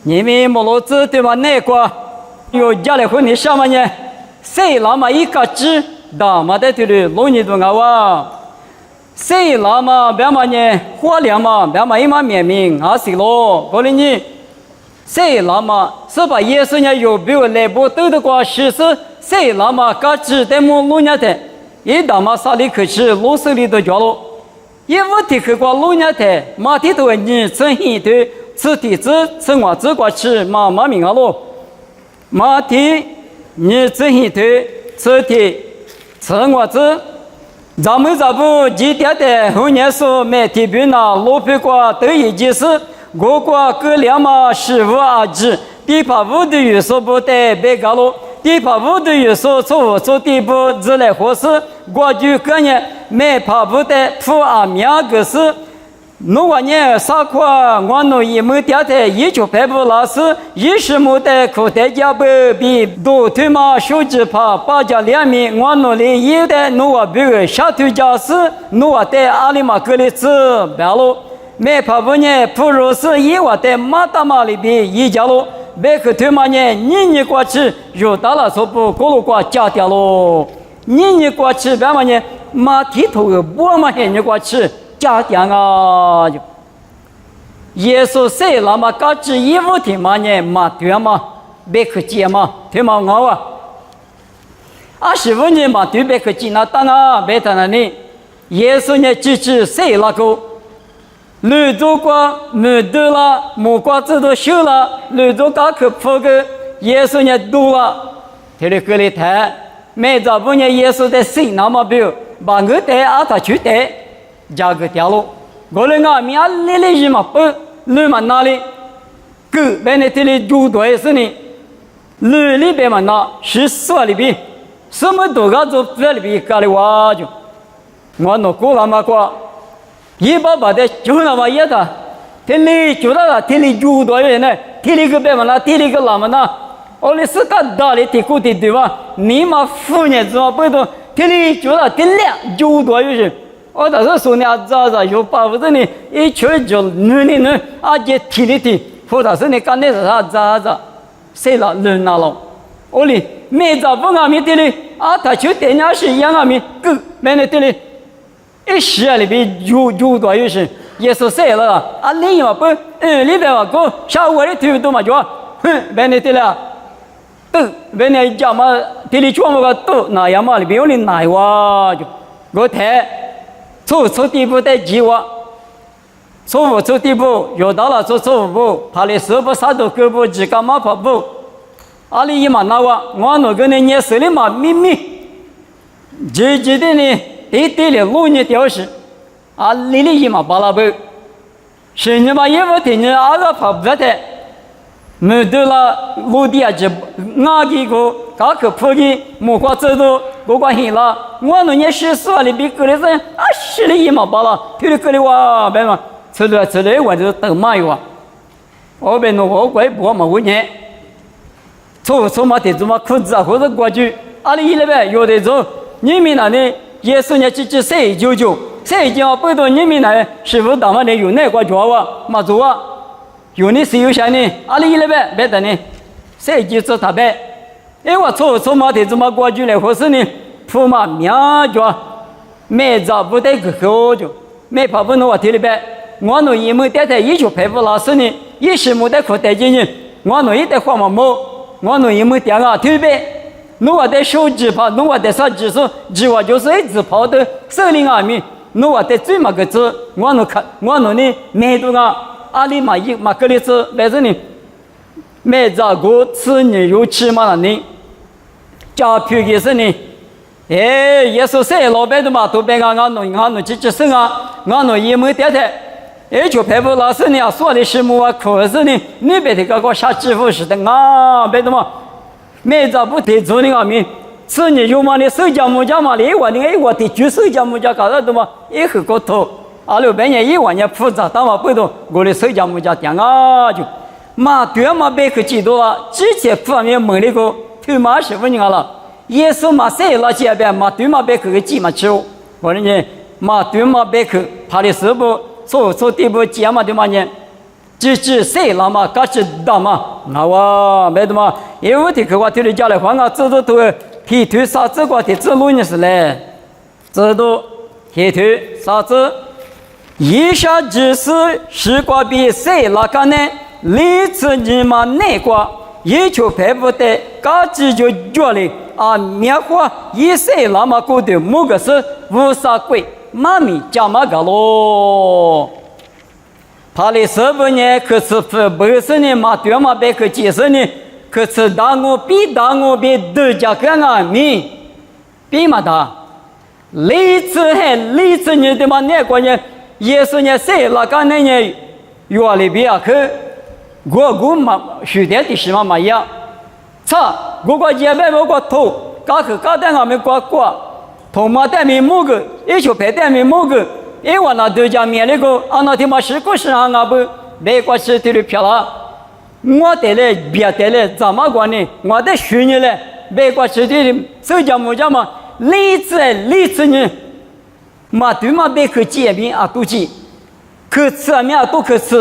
你们莫罗子对吧？那个有家里婚礼什么呢？谁那么一个字，大嘛的对的，老年多啊！谁那么别嘛呢？花两嘛，别嘛一嘛面面啊是咯，过来呢？谁那么是把耶稣呢有比我来不都的过事实？谁那么个字的么老年的？一大嘛啥里可吃，老手里头叫咯。一无提去过老年的，马蹄头你真心的。此地子此我只过吃马命啊喽，马蹄你真心的此地此我只，咱们这不几天的后年说买提饼那老皮瓜都一件事，我瓜各两嘛15.2，第85的元素不带别个喽。第85的元素错错地步自来合适，我就个人买怕不得普阿苗个是。如果你啥块我弄一亩地的一球排布老师，20亩的口袋家不比多腿嘛手指怕八家两米，我弄的有的弄我比个小腿家是弄我的阿里马格里子白喽，买怕不呢普罗斯一我的马达马里比一家喽，别个腿嘛呢你过去又到了说不过路过加掉喽，你过去别嘛呢马蹄头个波嘛你过去。家庭啊，耶稣谁那么高知义务的嘛呢？嘛对嘛，别去接嘛，对嘛我啊，25年嘛对别去接那当啊，别在那里，耶稣呢支持谁那个？绿洲瓜没得了，木瓜子都修了，绿洲刚去铺个，耶稣呢多了，这里个里谈，每早不呢耶稣的谁那么表，把我带阿他去带。加个掉落，我们啊，米啊，来来嘛不，你嘛哪里？狗在那这里住多是呢？你里边嘛那14里边，什么多个做这里边搞的哇就，我那过了嘛过，一把把的就那么一个，这里就那个这里住多人呢，这里个边嘛那，这里个那么那，我们是个大的地库的对吧？你嘛富人怎么不懂？这里就那这两住多人。我当时说呢，咋有把握着呢？一圈就你啊，这提里提，或者是你干的啥咋，谁了人哪了？我哩没咋不阿米的哩，啊，他就等下是一样阿米，狗没那的哩，一时里边有多有些，也是谁了啊？你嘛不，里边嘛个下午的推动嘛就，没那的了，都没那家嘛，这里全部个都那样嘛里边有哩哪哇就，我睇。错地步的计划，错地步又到了错步，怕你手不杀到胳膊，只干嘛跑步？阿里一嘛那我那个呢，你手里嘛秘密，直的呢，对了路呢掉是，啊里一嘛巴拉布，是你嘛也不听你阿个跑不的，没得了路地啊，就阿几个，刚去破的，木瓜走到。不管行了，我那年14里比过来是啊10里一毛八了，推的过来哇，别嘛，出来我就等嘛有啊，我别弄我怪不嘛5年，错嘛得做嘛裤子啊或者过去，阿里那边有的做，你们那里也是呢，只499，499不到你们那师傅当嘛的有那个做啊，嘛做啊，有你是有啥呢？阿里那边别的呢，499他别。哎，我错嘛得怎么过去了？或是呢，铺嘛苗着，没找不得个好就，没跑不弄我提里边，我弄一亩带的一球排布老师呢，20亩的口袋进去，我弄一袋花毛毛，我弄一亩点啊提边，弄我的手指跑，弄我的手指数，指我就是一直跑的手里阿米，弄我的最嘛个字，我弄看，我弄呢没多啊，阿里嘛一嘛个里子，来这里。没找过吃你有吃嘛你，家皮的是呢，哎，也是谁老板的嘛，都别俺弄几生啊，俺弄一亩地的，哎，就排不老师呢，说的是么啊，可是呢，你别的个下支付似的啊，别的嘛，没找不得做的阿米，吃你有嘛的手家木家嘛的，我的就手家木家搞到的嘛，也很过头，阿六半年一万年复杂，当嘛不懂，我的手家木家点啊就。嘛对嘛别去记住了，之前方面问那个头嘛是问人了，耶稣嘛谁了这边嘛对嘛别去个记嘛求，我呢嘛对嘛别去，怕的是不错地步记嘛对嘛呢，支持谁了嘛？嘎支打嘛？那哇，没得嘛？因为这个话题里讲来话啊，这都提出啥子话题之路呢是嘞？这都提出啥子？以下只是时光比谁拉干呢？历次你们内挂，也就配不得，嘎支就觉得啊，棉花以谁那么过的某个是无啥鬼，妈咪加嘛个咯。他的15年可是80年嘛，对嘛别可几十年，可是当我比都加个啊米，比嘛他，历次你的嘛那个呢，也是呢谁那个那呢，越来越去，我嘛学的是嘛呀，操，我也没我头，搞得我们过，头嘛带面某个，也就配带面某个。因为那都讲面那个，那天嘛是个是啊不，没关系，对的漂亮。我得嘞，别得嘞，怎么管呢？我得学你嘞，没关系的，手讲木讲嘛，例子呢，嘛对嘛别去见面啊，都记，去吃啊面啊都去吃。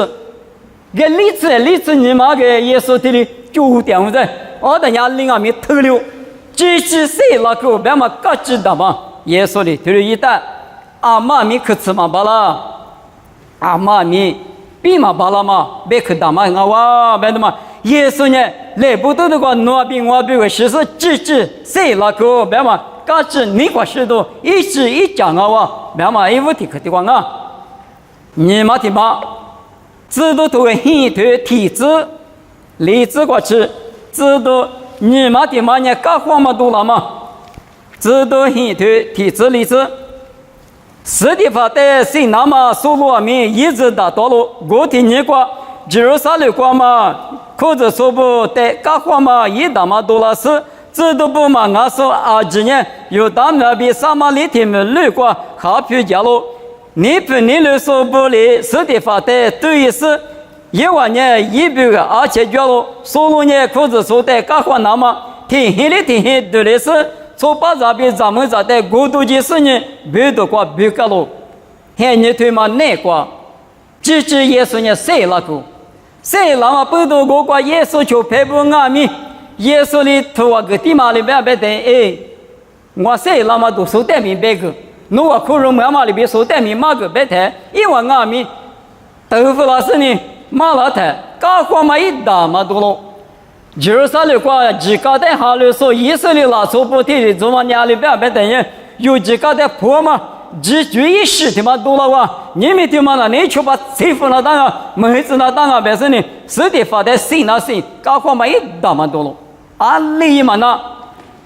个例子你嘛个耶稣的9点5在，我等下领啊面偷溜，支持谁那个别嘛各知道嘛，耶稣的就是一旦。阿妈咪可吃嘛巴拉，阿妈咪比嘛巴拉嘛，别去打嘛啊哇，别的嘛，耶稣呢，来不得的话，我比个实施支持谁那个别嘛，嘎子你个许多一直一讲啊哇，别嘛一无提可的话啊，你嘛的嘛，知道都会很多体质，例子过去，知道你嘛的嘛呢，嘎话嘛多了嘛，知道很多体质例子。实地法的是那么苏罗民一直到道路，我听你过，就是啥的过嘛，可是说不得，干活嘛一大嘛多了事，这都不嘛俺说啊，今年有大那比撒马利天们路过，好皮家路，你不你来说不哩，实地法的对于是1万年100个，而且觉得苏罗呢，可是说的干活那么天黑对的是。从把这边咱们在的国度就是呢，别的国别个喽，还你对嘛那个，支持耶稣呢谁那个，谁那么不多个国耶稣就配不俺们，耶稣的头啊个地嘛里边别的哎，我谁那么多手带明白个，我可能妈妈里边手带明嘛个别的，因为俺们豆腐那是呢，马拉台，干活嘛一大嘛多喽。就是啥的话，自家在哈里说，以色列拿出不提的，怎么年里边等于有自家在破嘛，自主意识的嘛多了哇，你们的嘛那你去把财富那当啊，妹子那当啊，别是呢，实地发的谁那谁，搞活嘛一大嘛多了，安利嘛那，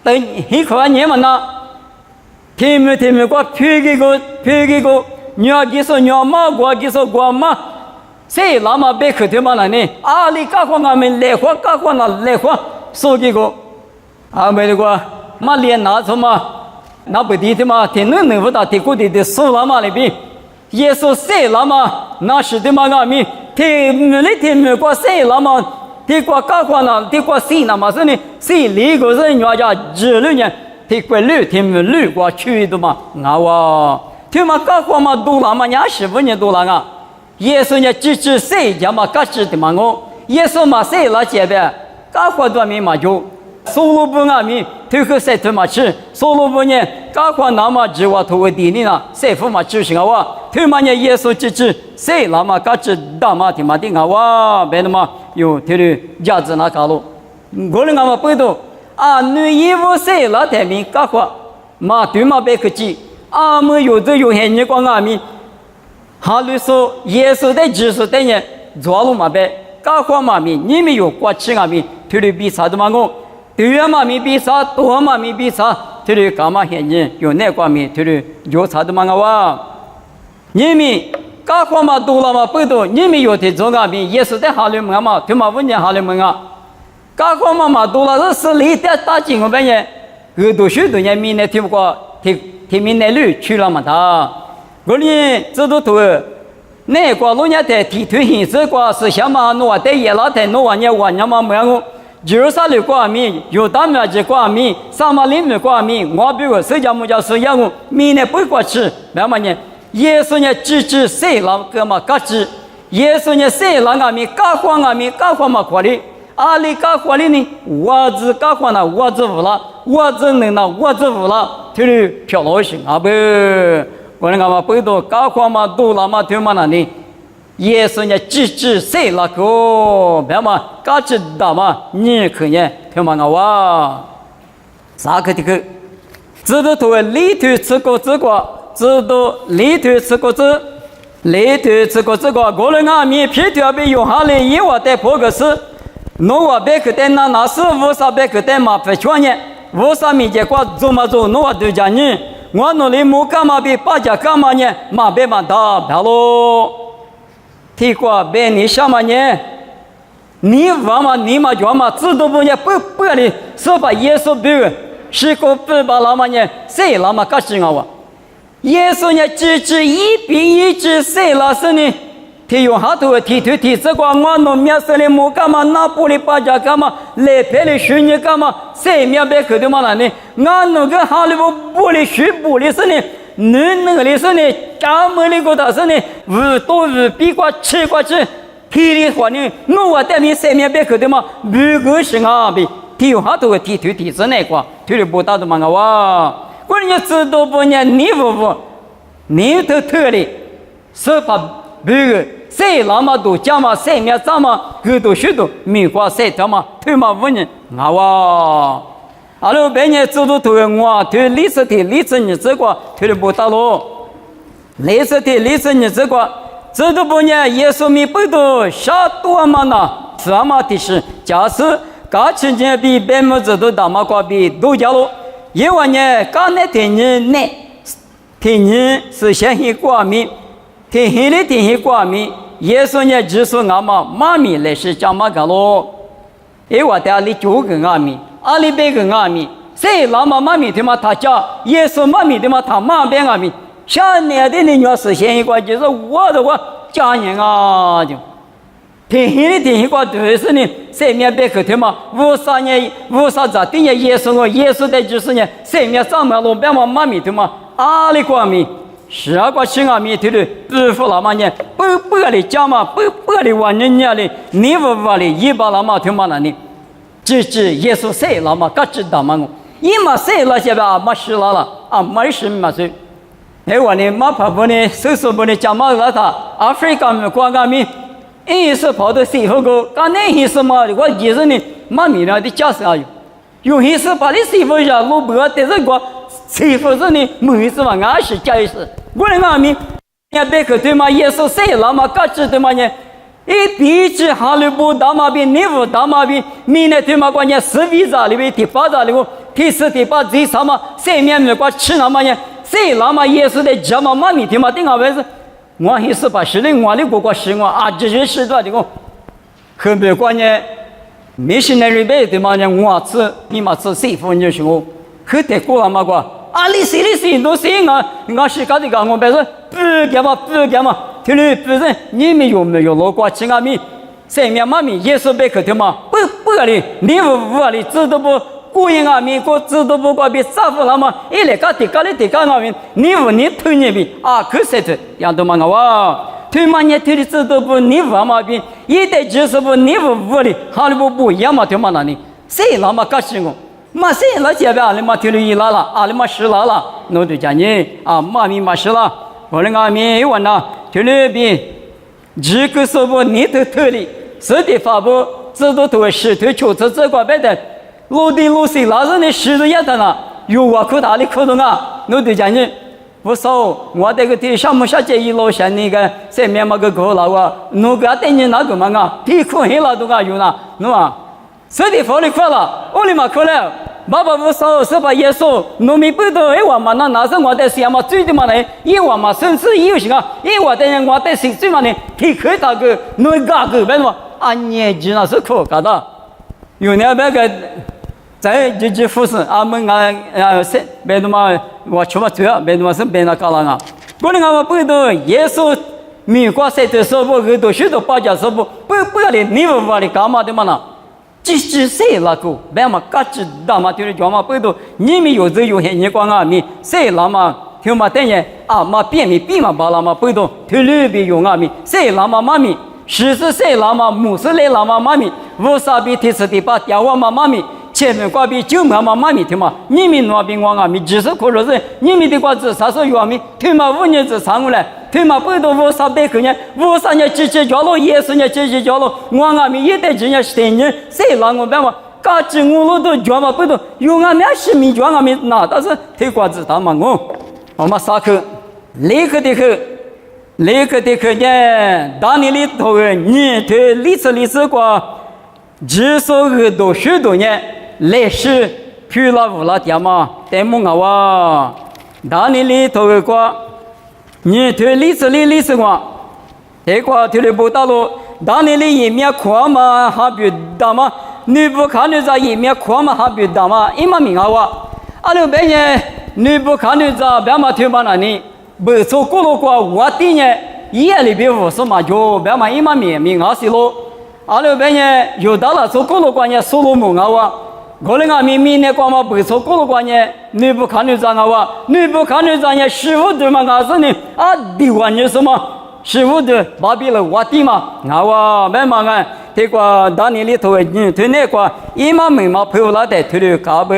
等一块年嘛那，听没过，批给个，你要给说你要骂我，给说我骂。谁那么别去对嘛那呢？阿里搞活俺们来活搞活那来活，说几个，啊没得个，嘛连拿出嘛，那不地的嘛，天能不大地古的说那嘛那边，耶稣谁那么那是的嘛俺们，天没过谁那么，地过搞活那地过谁那么是呢？谁离个人家家16年，地过6天没6过去的嘛，啊哇，天嘛搞活嘛多了嘛，15年多了啊。耶稣呢支持谁家嘛各支的嘛我，耶稣嘛谁来接呗？各活多米嘛就，所罗门啊米推个谁推嘛吃，所罗门呢各活那么只话投个地里呢，谁付嘛支持啊哇？推嘛呢耶稣支持谁那么各支大嘛的嘛的啊哇？别的嘛有推的价值那搞了，我们嘛不懂啊，女衣服谁来抬名各活嘛对嘛别客气，啊们有这有很你光啊米。哈律说耶稣的指示等于做了嘛呗，搞活嘛咪，你们有过去啊咪，推的比啥的嘛我，对嘛咪比啥，多嘛咪比啥，推的干嘛现在有那个咪，推的有啥的嘛我哇，你们搞活嘛多了嘛不多，你们有的做啊咪，耶稣的哈律门嘛，对嘛5年哈律门啊，搞活嘛多了是里的大金我们也，很多许多年明年听不过，听明年路去了嘛他。我呢，这都那个老年的提推行这个是想嘛，我在也老在我晚年嘛没有，就是啥的过米，有大面积过米，撒马利米过米，我比如说家木家是养我，米呢不过吃，那么呢，耶稣呢支持谁那个嘛各支，耶稣呢谁让俺们干活嘛活的，阿里干活的呢，我只干活了，我只无了，我只能了，我只无了，就是漂老行啊不，我那个嘛不多干活嘛多了嘛对嘛那呢，耶稣呢只谁那个，别嘛干知道嘛，你可呢对嘛我，啥个的个，知道头里头吃过，知道里头吃过子。里头这个，个人阿弥皮条被用下来，以我的破个事，侬我别个的那是无啥别个的嘛不全呢，无啥米结果做嘛做，侬我对家呢，我努力木干嘛比八家干嘛呢，嘛别嘛打白喽，提过别你什么呢？你玩嘛你嘛玩嘛，知道不呢？不的，说把耶稣别，是个不把那么呢，谁那么高兴啊我？耶稣呢，只一比一只谁老师呢？提用好多提这个我弄面色的木干嘛，拿玻璃巴家干嘛，来拍的水泥干嘛，谁面白口的嘛那呢？我弄个好的玻璃水玻璃是呢，那个的是呢，家门里个的是呢，五多五比过吃过去，提的话呢，我带你谁面白口的嘛，不个是啊比，提用好多提是那个，提的不大的嘛我。我人家知道不呢？你不，你都特的，说法不个，谁那么多讲嘛，谁面讲嘛，很多许多，没话谁讲嘛，他嘛无人啊哇！阿拉别人知道头我，头历史你这个，头的不大咯，历史你这个，知道不呢？耶稣没不多，下多嘛呢？是嘛的是，假使刚期间比别么子都大嘛瓜比多家咯。因为呢，刚才天人呢，天人是先行光明，天行光明，耶稣呢就是俺们妈咪来是讲嘛个咯，因为家里九个俺们，阿里八个俺们，谁老妈咪的嘛他家，耶稣妈咪的嘛他妈边俺们，像那的你要是先行光，就是我的家人啊就。天行光就是呢，谁面别个的嘛，无啥子的呢？耶稣的就是呢，谁面上面路边嘛妈咪的嘛，阿里光明，是啊个亲阿弥陀的，不服了嘛呢？不的讲嘛，不的话人家的，你不的一把了嘛听嘛那呢？只耶稣谁了嘛？各知道嘛我，一嘛谁了些吧？没事了啊，没事嘛是。哎我呢，马帕布呢，手不呢讲嘛了他，阿非干么光阿弥。一是跑到西湖沟，刚那一是嘛，我其实呢，妈咪了的家啥有，有一是把你西湖下路不要但是我西湖是呢，没事嘛，俺是家是，我的阿弥，也别个对嘛，耶稣谁了嘛，各知对嘛呢？一比起哈利波大马比，你不大马比，明年对嘛关键11咋里边第8咋里边，第10第8第3嘛，谁面没关吃那嘛呢？谁那么耶稣的家嘛妈咪对嘛，顶下为是。我还是把是的，我的国是我啊，这就是多的个，很别关键，没事那里边对嘛呢？我吃，你嘛吃谁分就是我，可得过了嘛个，啊，你谁都谁我是搞这个，我别说不干嘛，听你不是你们有没有老瓜吃阿米，谁面妈咪耶稣别可的嘛，不的，你不的，知道不？古人阿弥陀知道不过比啥不那么一来个地个阿弥，你推你比啊，可是的，样都嘛我推嘛你推的知道不？你不嘛比一代就是不你不的，哈里不一样嘛对嘛那里，谁那么高兴我？嘛谁那这边阿里嘛推了一拉了，阿里嘛10拉了，那就讲你啊，妈咪嘛10了，我的阿弥完了，推了比这个说不你都推的，实地发布知道都是推求这个别的。落地落水，那是你石头也得了，有我可大的可动啊！我对讲你，不少我这个地项目下这一路线那个上面那个高楼啊，那个等你那个嘛啊，地可黑了都个有呢，喏啊，这地方里快了，我里嘛快了，爸爸不少是把耶稣，农民不多哎我嘛那是我的想嘛最的嘛呢，一我嘛甚至有些个，一我的人我的谁最嘛呢，地可大个，那个别嘛，俺年纪那是可搞的，有那个。在这服饰，俺们是别的嘛，我全部做，别的嘛是别的搞了啊。我们俺们不都耶稣美国谁的说不，很多许多国家说不的，你不的干嘛的嘛呢？这谁那个？别嘛，各自大嘛就是讲嘛不都，你们有这有些你光啊，你谁那嘛听嘛等于阿妈便米比嘛巴拉嘛不懂，推绿比用阿米，谁拉嘛妈咪，十四岁拉嘛母是来拉嘛妈咪，五十比第四第八调我嘛妈咪，前面挂比九嘛妈咪听嘛，你们那边我阿米，只是可能是你们的瓜子啥时候有阿米，推嘛5年子上过来，推嘛不懂50代个年，50年直接交了，60年直接交了，我阿米也得今年10年，谁拉我办嘛？嘎子我都交嘛不懂，用阿米是米交阿米，那但是推瓜子他嘛我们上课。立刻的课呢，当年里头你对历史过，至少都许多年，历史去了无了点嘛，但么个哇，当年里头过，你对历史过，这个对了不到了，当年里一面看嘛还比大嘛，你不看你在一面看嘛还比大嘛，一嘛明啊哇，阿六白呢，你不看你在白嘛推嘛那里。不做过了过，我的呢，夜里边50嘛就别嘛一嘛明啊是咯，阿拉边呢有到了做过了过呢，收入猛啊哇，我那个明年过嘛不做过了过呢，你不看你咋啊哇，你不看你咋呢，师傅对嘛啊是呢，啊的话你什么，师傅的把别了我的嘛，啊哇别嘛啊，这个当年里头你对那个一嘛明嘛陪我来的推了搞不，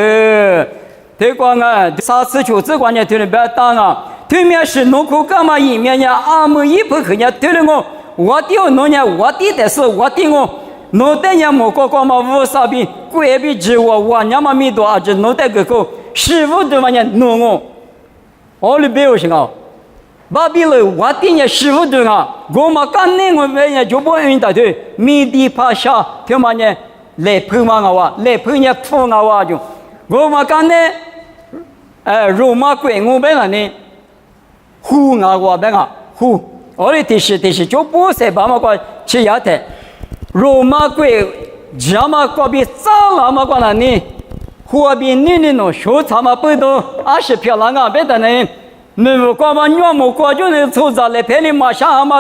这个啊啥事求这个呢推了别当啊。对面是农苦干嘛一面呢？阿姆一不和人对了我的农呢，我的是我的农的呢莫过嘛50比，贵比只我娘嘛米多啊，这农的个师傅对嘛呢农我里边有什么？把比了我的呢师傅对啊，我嘛干呢我们呢就不愿意打对，米的怕下对嘛呢来碰嘛我，来碰呢碰我就，我嘛干呢，肉嘛贵我本来呢。呼啊我别个呼，我的提示就不是把嘛个吃药的，罗马贵，加嘛个比早了嘛个那呢，货币你弄小菜嘛不多，20漂亮啊别的呢，你不光嘛鸟么过就能做着来陪你嘛下嘛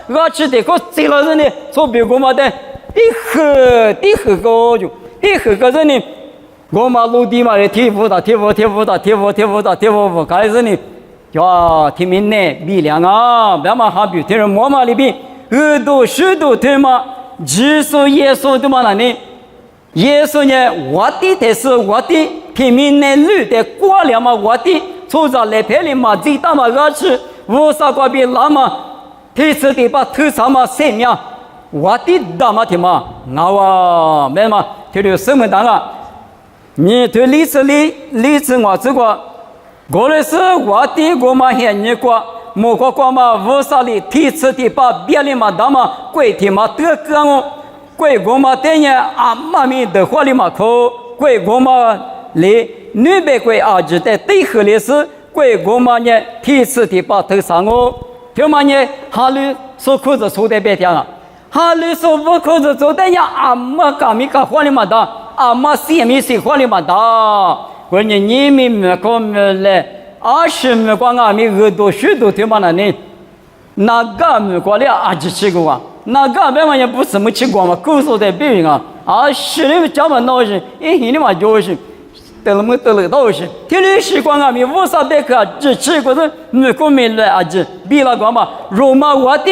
我吃的个这了人呢，做别个嘛的，第二个就第二个人呢，我嘛陆地嘛的贴服开始呢。呀，听明呢，米粮啊，别嘛哈比，听人摸嘛里边，耳朵、舌头听嘛，只说耶稣的嘛那呢，耶稣呢，我的是我的，听明呢，绿的过了嘛，我的，做着来陪你嘛，最大嘛儿子，无啥个比那么，提次的把头上嘛生命，我的大嘛听嘛，啊别嘛，听了什么当啊？你对历史我这个。我的是我的我嘛现你过，莫过嘛50里提次的把别里嘛大嘛贵的嘛得个我，贵我嘛等年阿妈咪的话里嘛口，贵我嘛里女别贵儿子的对合的是贵我嘛呢提次的把头上我，就嘛呢哈里说裤子穿的别听啊，哈里说不裤子穿的呀阿妈干咪干话里嘛大，阿妈写咪写话里嘛大。我呢，你们没搞没来，20没搞俺们耳朵许多对嘛那呢？那个没搞了20几个哇，那个别嘛也不是没吃过嘛，狗说的别人啊，20的家嘛闹事，1的嘛就是得了没得了倒是，天天习惯俺们50百克只吃过的没搞没来20，比那个嘛，罗马我的。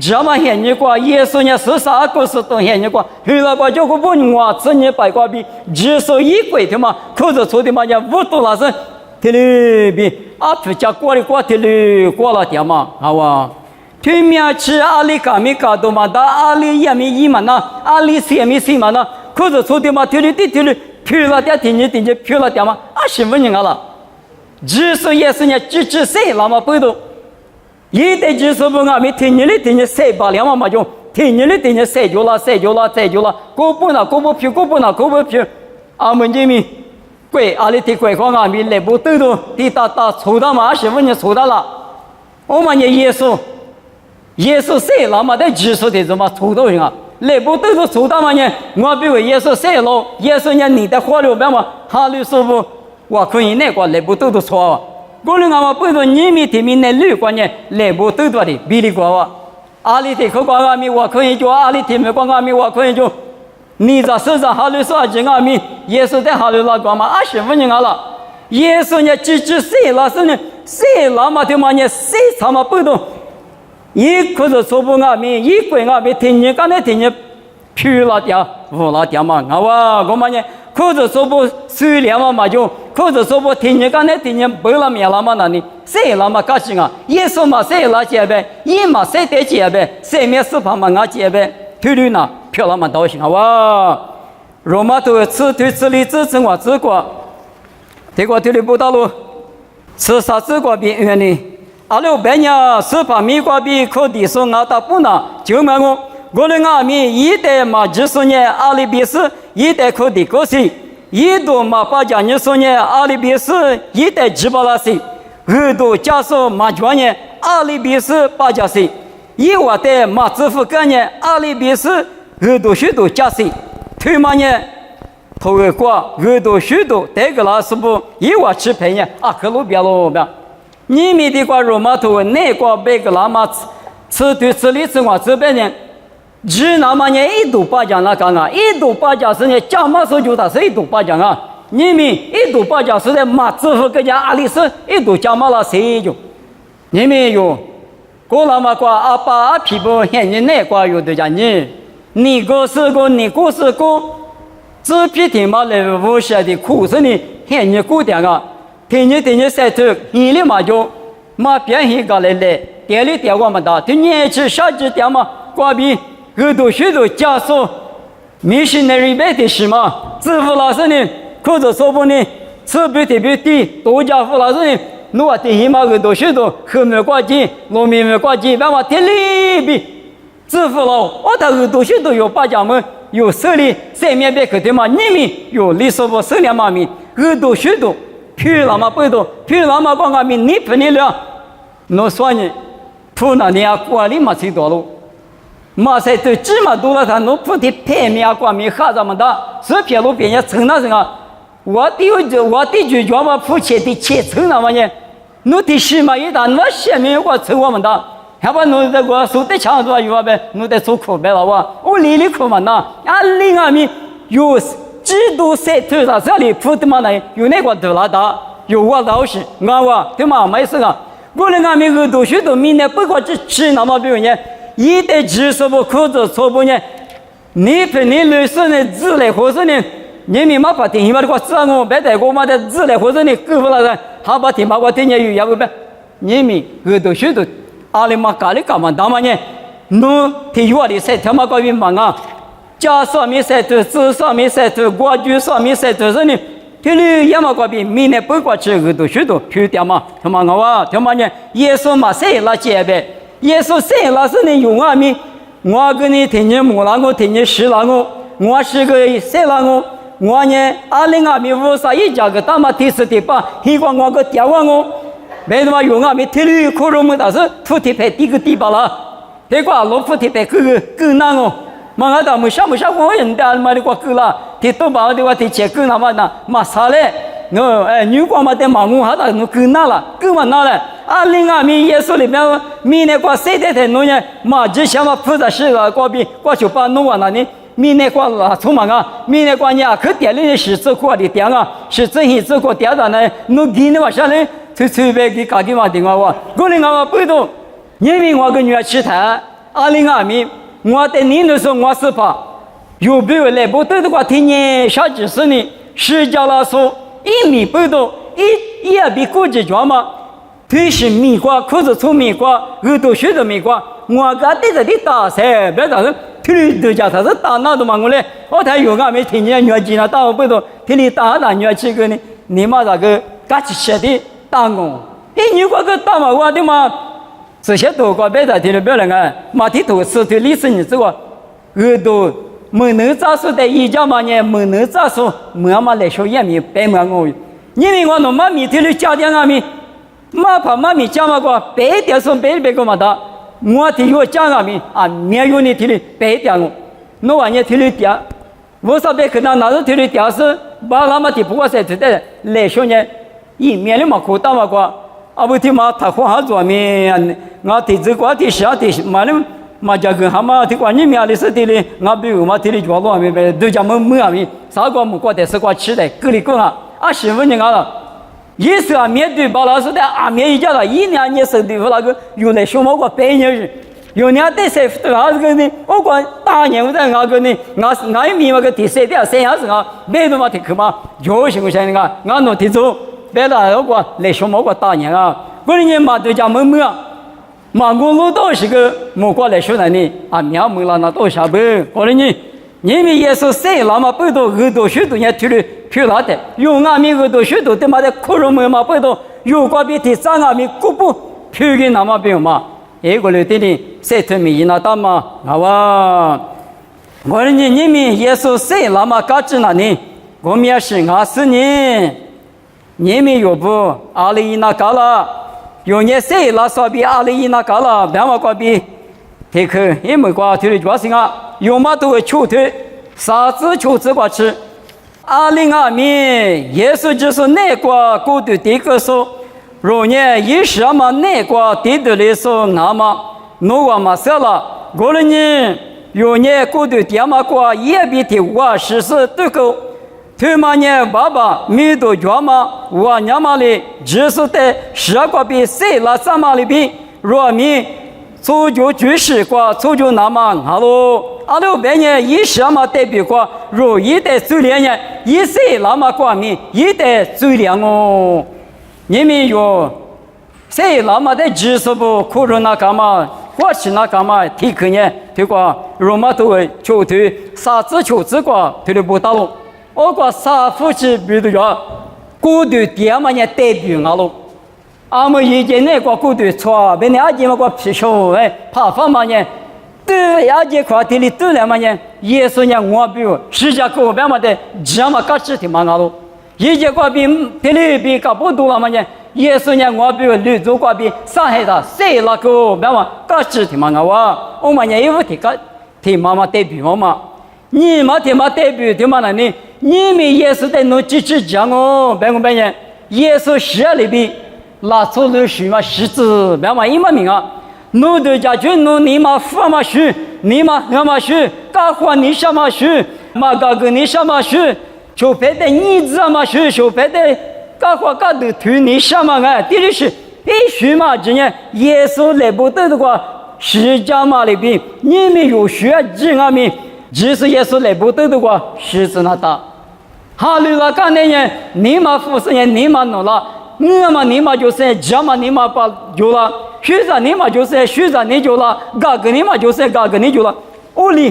这么现你过，耶稣呢是啥个是都现你过，后来过就个不我这年白瓜比，至少一贵的嘛，可是错的嘛也5多那是，天里比啊不加过的过天里过了点嘛，好哇，对面吃阿里卡米卡多嘛，da阿里也米一嘛那，阿里西米西嘛那，可是错的嘛天里去了点天去去了点嘛，20分钟了，至少也是呢只谁那么不多。一代就是不俺们听你塞把两嘛就听你塞就了，过不皮，俺们这边贵阿里的贵光俺们来不得的，地大抽到嘛20分钟抽到了，我们耶稣塞了嘛的技术的怎么抽到人啊？来不得的抽到嘛呢？我比如耶稣塞了，耶稣呢你的花了别嘛，哈律师傅我可以那个来不得的抽啊。过了俺们不是你们听明的绿观念来不得的比例高啊，阿里的可光俺们我可以就阿里听没光俺们我可以就，你这手上哈律说这俺们耶稣在哈律那光嘛20分钟了，耶稣呢只塞了是呢谁那么的嘛呢？谁他妈不懂？一可是说不阿弥，一鬼阿弥，听你刚才听你，去了掉，无了掉嘛，我嘛呢？可是说不水凉嘛就，可是说不听你刚才听你，不了灭了嘛那里，谁那么高兴啊？耶稣嘛谁拉结呗？一嘛谁得结呗？谁灭死旁嘛俺结呗？推律呢？漂亮嘛高兴啊！罗马都吃对吃里吃生活吃过，结果推律不到路，吃啥吃过比原理。600年十八米瓜比可地说俺打不拿，就问我的阿弥一代嘛90年阿里比斯一代可地过去，一度嘛820年阿里比斯一代780，二度加速嘛9年阿里比斯80，一万代嘛支付概念阿里比斯二度许多加速，推嘛年头个过二度许多，这个那是不1万700年啊，可路边路边。你们的话罗马头那个别个那么吃对吃里吃我这边人，只那么年1度8讲那干啊，1度8讲是呢，加马手就他是1度8讲啊，你们1度8讲是在马支付个家阿里是1度加马了谁就，你们有，过那么瓜阿爸阿皮不现你那瓜有的讲你个是个你个是个，这批天嘛来无些的苦是你现你古典啊。听你晒头，你的嘛就嘛变一个来，店里店我们的，对年纪小几点嘛，挂比耳朵许多加速，迷信那一般的是嘛，支付老师呢，或者说不呢，吃不特别低，多家付老师呢，我听你嘛耳朵许多，后面挂机，农民们挂机，把我天里比支付了，我的耳朵许多有8家门，有手里三面别个的嘛，你们有李师傅手里嘛面，耳朵许多。去那么不多，去那么光阿弥你不你了，我说你，土那年管理嘛最多了，马赛都这么多了，他弄不的排面管理哈这么大，是偏路边也成那人啊，我的就叫我付钱的钱成那么呢，我的西嘛一大，我下面我成我们的，要不我这个手的强做有呗，我得做苦白了我里苦嘛那，里阿弥有。几度晒头上这里铺的嘛呢？有那个多拉大，有我老师，我对嘛没事啊。我的俺们耳朵许多明年不过去吃那么多呢，一代技术不可着错不呢？你陪你老师呢自来或者呢？你们嘛把电话的话知我别带我嘛的自来或者呢够不了人，好把电话我听见有要不呗？你们耳朵许多，阿里嘛家里干嘛大嘛呢？侬听我的晒他妈搞云忙啊！家上面晒头，子上面晒头，国居上面晒头是呢。这里也嘛个比明年不过去耳朵许多，去掉嘛，他妈我啊，他妈呢，耶稣嘛谁拉结呗？耶稣谁拉是呢？用阿弥，我跟你听你木拉我，听你石拉我是个谁拉我呢？20阿弥51家个大嘛第4第8，希望我个调我，为什么用阿弥这里可能么？但是土地牌第个第8了，这个老土地牌更难哦。嘛我倒没想我人家嘛的过够了，提多包的话提钱够那么那嘛啥嘞？你光嘛得忙我哈，那够拿了，够嘛拿了。20阿弥耶稣里边，明年过谁在弄呢？嘛就想嘛菩萨是了，过比过去把弄完了呢。明年过了出门啊，明年过年可店里是这块的店啊，是真心这块店的呢，弄给你嘛下来，随便给家己嘛电话我的我不懂，因为我跟女儿去谈20阿弥。我在你那时候我是怕，有别人来不对的话，听你小几十年，实际上说1米不到，也比国际强嘛。推是美国，可是从美国耳朵学的美国，我家对着的大噻，别打人，推都叫他是打那都嘛我嘞，我才有俺没听见女儿进来打我不懂，听你打女儿去个呢，你妈那个干起写的打我，你个个打嘛我的嘛。这些多个别的听了别人啊，马蹄头是对历史你这个耳朵没能扎手的一家嘛呢，没能扎手，没嘛来说也没白嘛我，因为我弄妈咪听了家庭阿咪，妈怕妈咪讲嘛个白点说白个嘛的，我听我讲阿咪啊，没有你听了白点我，我玩意听了点，我说别可能那时听了点是把那么的不过在这的来说呢，一面的嘛可大嘛个。不听嘛，他话好做面，我提这个提啥提，嘛家跟他们提关你面的是的嘞，我比如嘛提的角落面呗，都叫么阿弥，啥个么过的是过吃的，够里够啊，15年了，耶稣啊，面对巴拉斯的阿面一家了，一年你生的那个有来什么个百年人，有年得谁的那个呢？我管大年我在那个呢，俺一米那个第三点三样子啊，没那么的可嘛，有什么像那个，俺弄提走，别的那个来什么个大年啊，过年嘛都讲么么啊。马公路都是个莫过来说的呢，啊，苗木了那都下班，过来呢，你们也是谁那么不多耳朵许多年去了去了的，有俺们耳朵许多他妈的可容么嘛不多，有个别的咱俺们古不去的那么不嘛，一个人的呢，谁他们一那大嘛，好吧？过来呢，你们也是谁那么搞子了呢？我们也是俺是呢，你们有不阿里那搞了？有年谁拉说比阿里伊那搞了，别嘛过比，这个也没过头的主要是啊，有嘛都会求头，啥子求子过吃。阿里阿面也是就是那个过度第一个说，若年一时嘛那个第二的说那么弄我嘛说了，过了呢有年过度第二嘛过也比第五实施都够。他妈呢，爸爸没多家嘛，我娘妈哩，只是在十个比谁拉三妈里比，若米早就去世过，早就那么好喽。阿六百年一十嘛代表过，若一代最两年，一岁那么过米，一代最两哦。你们有谁那么的知识不？可能那干嘛，或是那干嘛？提可呢？这个罗马都会求头，啥子求子过，他都不打喽。我讲啥夫妻比如说，过度第二嘛呢代表俺喽，俺们以前那个过度错，别那件嘛个皮球哎，怕放嘛呢，对亚件块地里对了嘛呢，耶稣呢我比如世界各边嘛的，这嘛搞事情嘛俺喽，以前个比地里比搞不多了嘛呢，耶稣呢我比如绿洲个比上海的谁那个边嘛搞事情嘛俺哇，我们呢也不提个提妈妈代表嘛。你嘛天嘛代表的嘛那呢？你们也是在弄支持讲哦，别个别人也是十里边拿出了什么石子，别嘛一毛名啊，弄的家就弄你嘛富嘛学，你嘛我嘛学，干活你什么学，嘛搞个你什么学，就别的你怎么学，就别的干活干的图你什么啊？第二是必须嘛，今年耶稣来不得的话，释迦嘛里边你们有学经啊们。即使耶稣来不得的话，狮子那大，哈利拉干那年，你嘛服侍人，你嘛弄了，我嘛你嘛就是家嘛你嘛把有了，学长你嘛就是学长你就了，嘎个你嘛就是嘎个你就了，屋里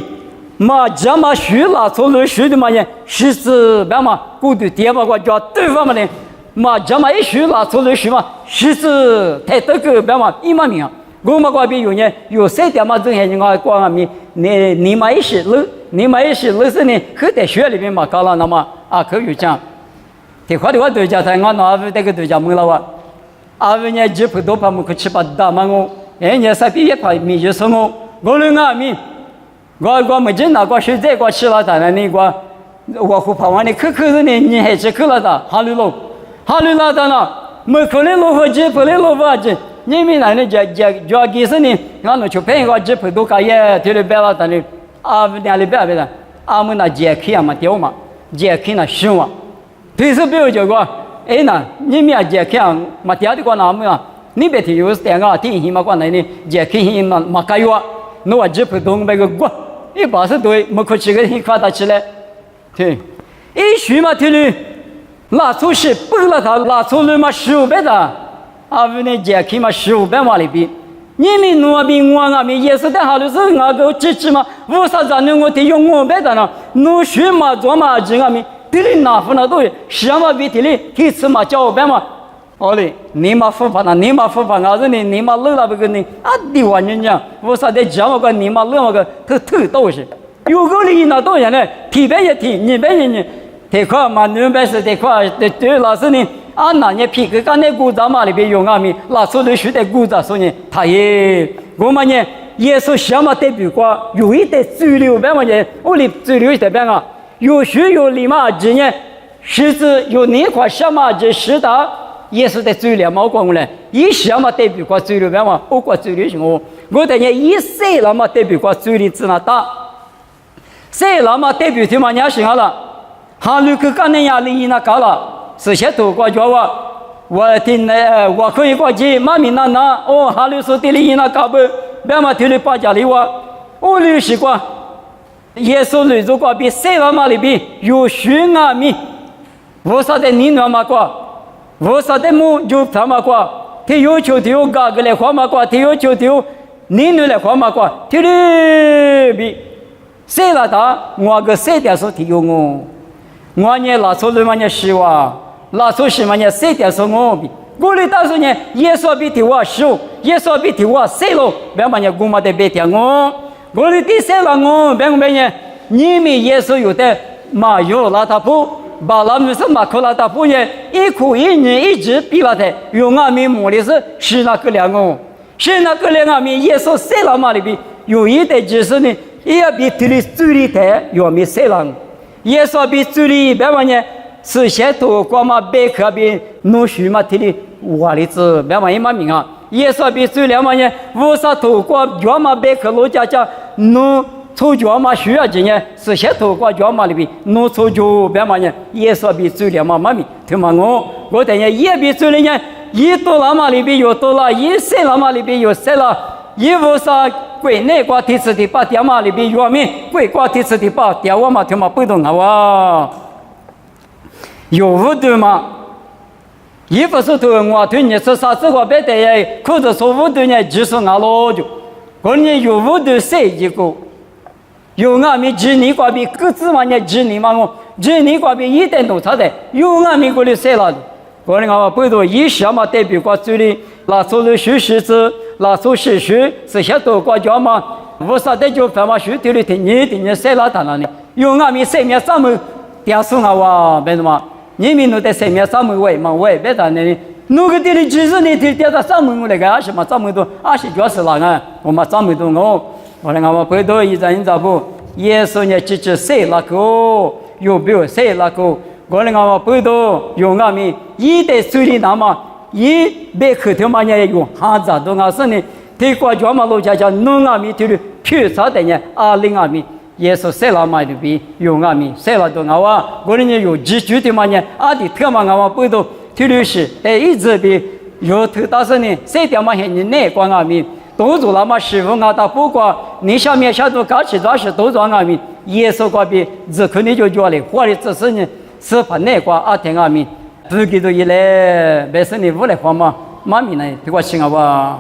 嘛家嘛学了，从头学的嘛呢，狮子别嘛，过度点嘛个叫对方嘛呢，嘛家嘛一学了，从头学嘛，狮子太多个别嘛一毛名。我们这边有呢，有3点嘛，正些人家讲啊，你嘛一些路，你嘛一些路是呢，去在学里面嘛搞了，那么啊可以讲，这块的话对家在我那边这个对家没了哇，阿边呢几不多把我去吃把大嘛我，人家3边块米就是我们啊米，我没见那个学这个吃了的那个，我不怕完你去是呢，你还是去了的，哈里了的呢，没可能落后几，不能落后几。你们那里就其实呢，俺们去陪个几陪都可以，这里别了，但是啊，那里别的，俺们那节气啊嘛掉嘛，节气那凶啊，平时比如这个，哎那你们啊节气啊嘛掉的个那么啊，你别提有点个天气嘛个那里节气嘛开哇，那我几陪都那个过，一把是对，没可吃个一块大起来，对，一虚嘛这里拿出去不了他拿出来嘛15倍的。啊，我那节气嘛15倍嘛里边，你们那边我那边也是在好的是那个支持嘛，为啥子呢？我得用5倍的呢？弄学嘛做嘛这个面，这里拿分了都是嘛比这里提次嘛交5倍嘛，好嘞，你嘛付法那，你嘛付法啊，这里你嘛漏了不个呢？啊，对完人讲，为啥得讲我个你嘛漏我个头都是，有个里那多人呢，提倍也提，2倍人呢，这块嘛2倍是这块，对老师呢。啊，那你皮个干那古早嘛里边用啊米，拿出来学的古早说呢，他也我们呢也是什么代表过，有一代主流别嘛呢，我里主流代表啊，有学有理嘛，今年狮子有那块什么这十大也是在主流嘛，我讲嘞，以什么代表过主流别嘛，我过主流行我等于以谁了嘛代表过主流只那大，谁了嘛代表的嘛你行了，哈路个干那压力那高了。这些都过叫我，我听我可以过去妈咪那哦哈利说地里伊那搞不别嘛地里巴家里我律师过耶稣律主过比谁了嘛里比有许啊咪我说的你那嘛过我说的木就他嘛过他有求的嘎个来花嘛过他有求的你那来花嘛过地里比谁了他我个谁的说提有我呢拉出来嘛呢希望拉出什么呢？谁的说我比？我里当时呢，耶稣比提我手，耶稣比提我谁咯？别嘛呢，我嘛得别听我里第谁了我？别呢，你们耶稣有的马有拉他不，把他们是马可拉他不呢？一哭一年一直比了的，用俺们摸的是那个两个，是那个两俺们耶稣谁了嘛里比？有一的就是呢，也比提里嘴里的有没谁了？耶稣比嘴里别嘛呢？是先透过嘛贝壳比弄书嘛提的瓦里子，别嘛也嘛明啊。耶稣比最了嘛呢，无啥透过脚嘛贝壳罗家家弄出脚嘛需要经验，是先透过脚嘛里边弄出脚，别嘛呢。耶稣比最了嘛嘛明，听嘛我等下也比最了呢，一多了嘛里边有多了，一些了嘛里边有些了，一无啥国内瓜提次的把掉嘛里边有面，国瓜提次的把掉我嘛听嘛不懂啊哇。有无的嘛？一不是对我对你是啥子话别的呀？可是说无的呢，就是俺老就，可能有无的谁一个？有俺们知你瓜比各自嘛呢知你嘛我知你瓜比一点都差的，有俺们过来谁了的？可能俺不多一时嘛代表过这里，那做的学习子，那做学习是些多国家嘛，无啥的就反嘛学对的听你谁了他那里？有俺们谁面上面点数啊哇，别的嘛。你们弄在上面上门位嘛位别的呢？弄个地里其实你地在上门那个阿什么上门都阿是主要是哪个？我们上门都我来我回头一张照不？耶稣呢支持谁那个？有没有谁那个？我来我回头用我们一代水里那么一百克条嘛呢用哈子都我是呢，对国家嘛老家家弄我们地里票啥的呢？零我们。耶稣谁来买的比有俺们谁来都我我人家有几句的嘛呢？的特嘛我不都提律师一直比有头大是呢，谁掉嘛你内管俺们都做了嘛师傅他不管你下面下头搞起多少都做俺们耶稣管比只可能就叫嘞，或者只是呢是怕内管听俺们不给都一来，没事你无来慌嘛，妈咪呢对我亲啊吧。